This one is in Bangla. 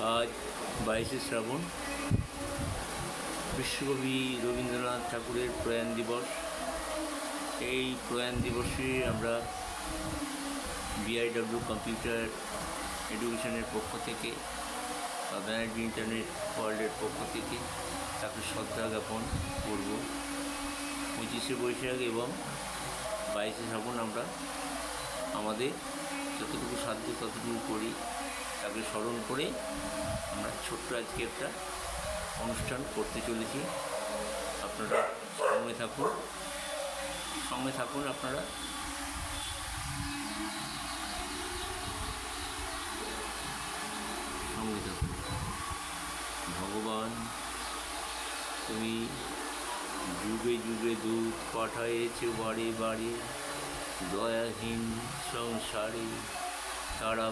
আজ 22শে শ্রাবণ, বিশ্বকবি রবীন্দ্রনাথ ঠাকুরের প্রয়াণ দিবস। এই প্রয়াণ দিবসে আমরা BIW কম্পিউটার এডুকেশনের পক্ষ থেকে বা ব্যানার্জি ইন্টারনেট ওয়ার্ল্ডের পক্ষ থেকে তাকে শ্রদ্ধা জ্ঞাপন করব। 25শে বৈশাখ এবং 22শে শ্রাবণ আমরা আমাদের যতটুকু সাধ্য ততটুকু করি, তাকে স্মরণ করে আমরা ছোট্ট আজকে একটা অনুষ্ঠান করতে চলেছি। আপনারা সঙ্গে থাকুন আপনারা। সঙ্গে থাকুন। ভগবান, তুমি যুগে যুগে দূত পাঠাইয়েছো বাড়ি বাড়ি, দয়াহীন সংসারে তারা